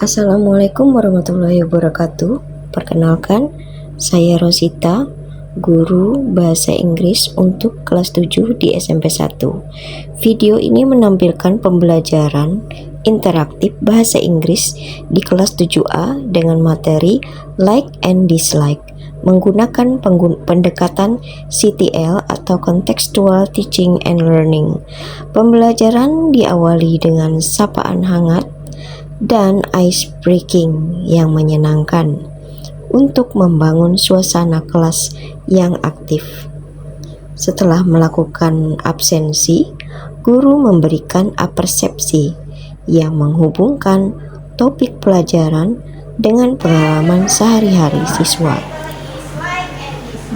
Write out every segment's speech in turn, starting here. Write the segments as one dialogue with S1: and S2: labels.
S1: Assalamualaikum warahmatullahi wabarakatuh. Perkenalkan, saya Rosita, guru bahasa Inggris untuk kelas 7 di SMP 1. Video ini menampilkan pembelajaran interaktif bahasa Inggris di kelas 7A dengan materi like and dislike menggunakan pendekatan CTL atau Contextual Teaching and Learning. Pembelajaran diawali dengan sapaan hangat dan ice breaking yang menyenangkan untuk membangun suasana kelas yang aktif. Setelah melakukan absensi, guru memberikan apersepsi yang menghubungkan topik pelajaran dengan pengalaman sehari-hari siswa.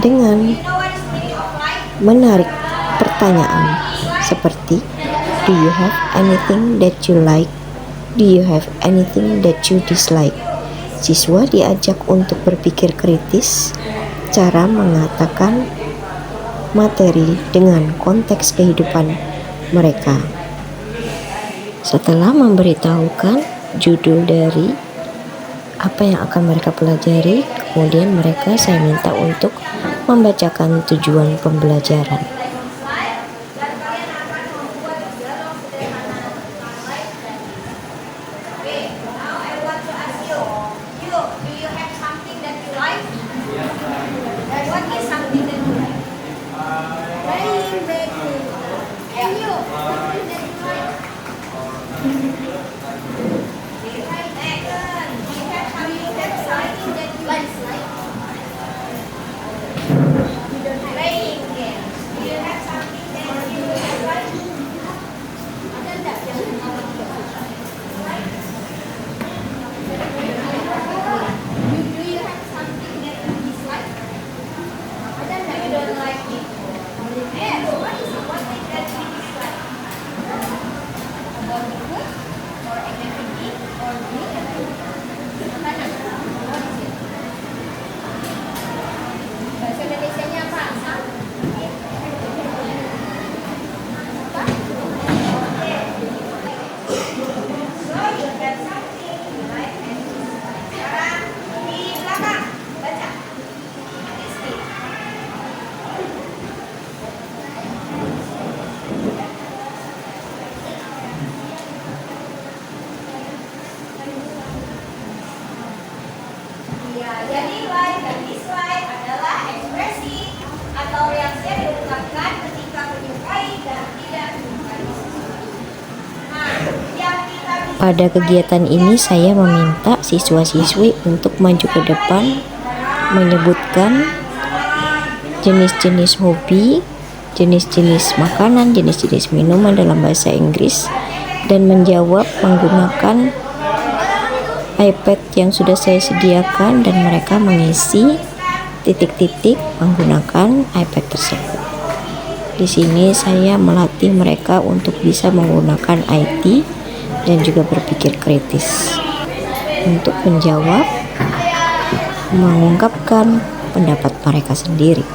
S1: Dengan menarik pertanyaan seperti, do you have anything that you like? Do you have anything that you dislike? Siswa diajak untuk berpikir kritis, cara mengatakan materi dengan konteks kehidupan mereka. Setelah memberitahukan judul dari apa yang akan mereka pelajari, kemudian saya minta untuk membacakan tujuan pembelajaran.
S2: Jadi like dan dislike adalah ekspresi atau reaksi yang diungkapkan ketika menyukai dan tidak menyukai sesuatu.
S1: Pada kegiatan ini saya meminta siswa-siswi untuk maju ke depan, menyebutkan jenis-jenis hobi, jenis-jenis makanan, jenis-jenis minuman dalam bahasa Inggris, dan menjawab menggunakan iPad yang sudah saya sediakan, dan mereka mengisi titik-titik menggunakan iPad tersebut. Di sini saya melatih mereka untuk bisa menggunakan IT dan juga berpikir kritis untuk menjawab, mengungkapkan pendapat mereka sendiri.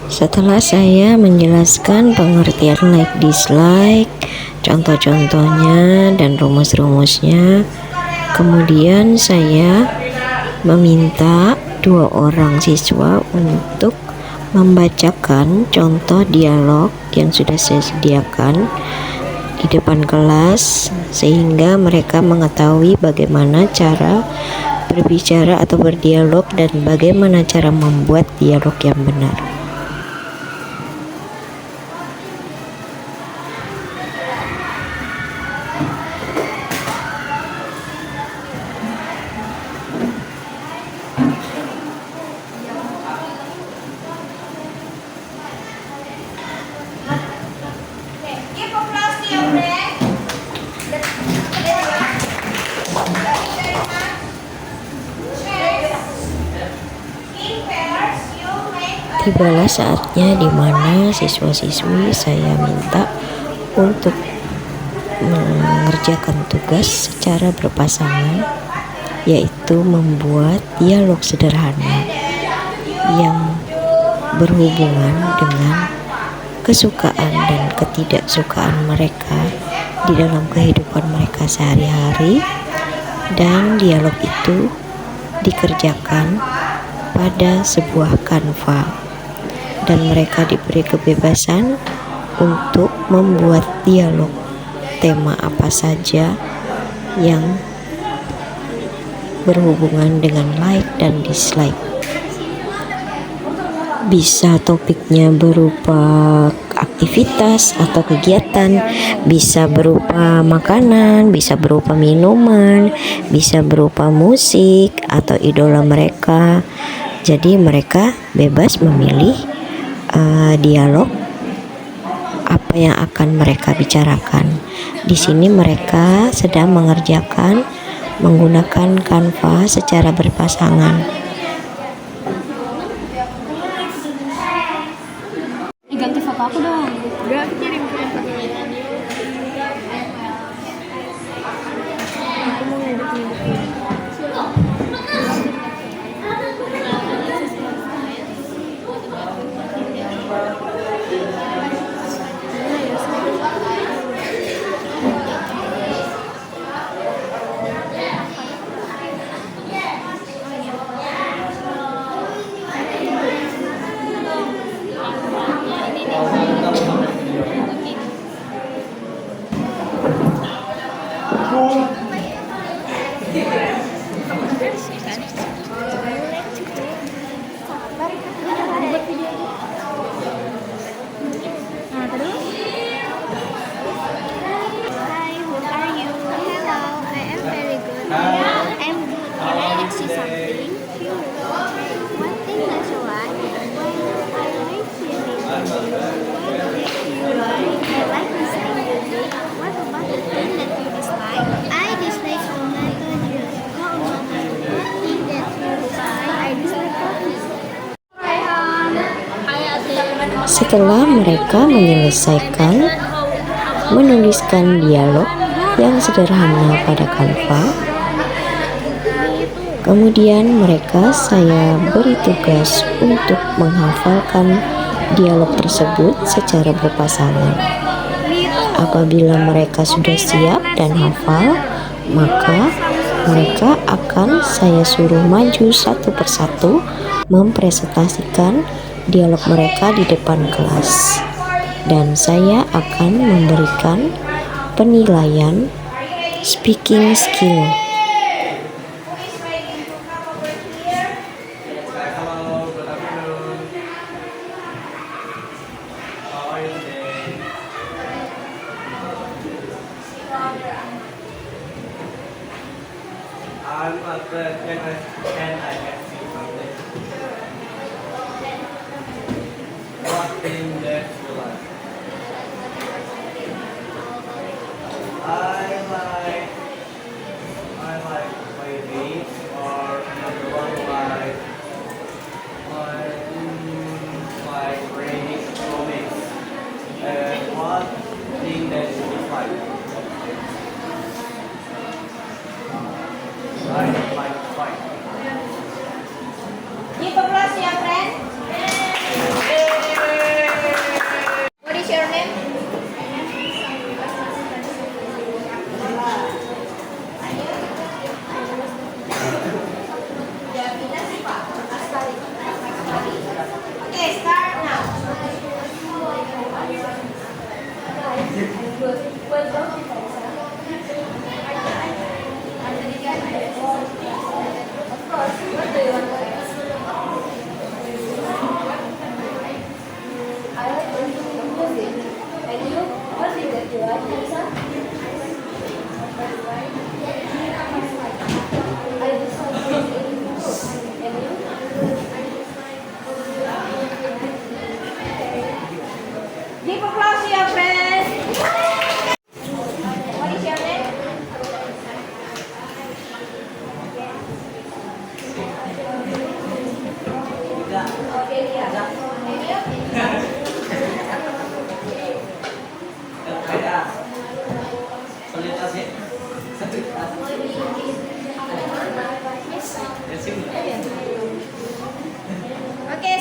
S1: Setelah saya menjelaskan pengertian like dislike, contoh-contohnya dan rumus-rumusnya, kemudian saya meminta 2 orang siswa untuk membacakan contoh dialog yang sudah saya sediakan di depan kelas, sehingga mereka mengetahui bagaimana cara berbicara atau berdialog dan bagaimana cara membuat dialog yang benar.
S2: Give applause to your friend. In pairs, you make a
S1: Tibalah saatnya di mana siswa-siswi saya minta untuk mengerjakan tugas secara berpasangan, yaitu membuat dialog sederhana yang berhubungan dengan kesukaan dan ketidaksukaan mereka di dalam kehidupan mereka sehari-hari, dan dialog itu dikerjakan pada sebuah kanva dan mereka diberi kebebasan untuk membuat dialog tema apa saja yang berhubungan dengan like dan dislike. Bisa topiknya berupa aktivitas atau kegiatan, bisa berupa makanan, bisa berupa minuman, bisa berupa musik atau idola mereka. Jadi mereka bebas memilih dialog apa yang akan mereka bicarakan. Di sini mereka sedang mengerjakan menggunakan kanva secara berpasangan.
S3: Ganti foto aku dong. Udah, aku kirim foto. Aku mau ngedit.
S4: Hi, who are you? Hello, I am very good. I'm good. Can I ask you something? Sure. One thing that's why I like hearing you. I like listening music. What about the thing that you dislike? I dislike tomato juice. Oh, one thing that you dislike? I dislike coffee.
S1: Setelah mereka menyelesaikan menuliskan dialog yang sederhana pada kanva, kemudian mereka saya beri tugas untuk menghafalkan dialog tersebut secara berpasangan. Apabila mereka sudah siap dan hafal, maka mereka akan saya suruh maju satu persatu mempresentasikan dialog mereka di depan kelas, dan saya akan memberikan penilaian speaking skill.
S2: Who is ready to come over here?
S5: Hello, good afternoon. How are you today? I'm at the and I can see something. What thing that you like? I like mayonnaise or another one like reading comics. And what thing that you dislike? I like fight.
S2: Give applause to your friend.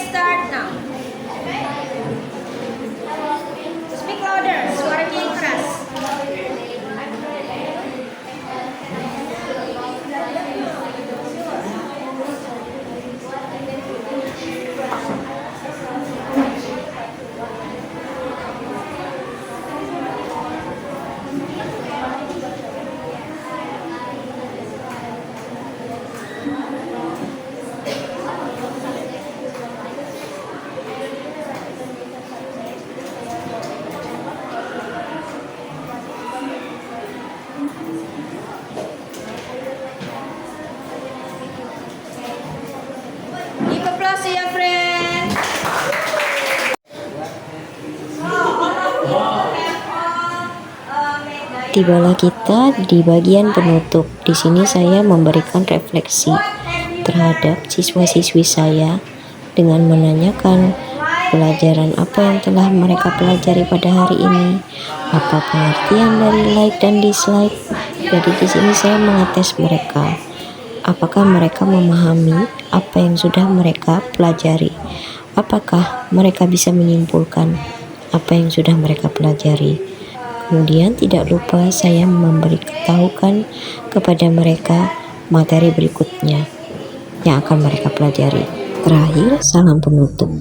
S2: start now. Speak louder, suaranya yang keras. Give applause ya, friend.
S1: Tibalah kita di bagian penutup. Di sini saya memberikan refleksi terhadap siswa-siswi saya dengan menanyakan pelajaran apa yang telah mereka pelajari pada hari ini, apa pengertian dari like dan dislike. Jadi di sini saya mengetes mereka, apakah mereka memahami apa yang sudah mereka pelajari, apakah mereka bisa menyimpulkan apa yang sudah mereka pelajari. Kemudian tidak lupa saya memberitahukan kepada mereka materi berikutnya yang akan mereka pelajari. Terakhir, salam penutup.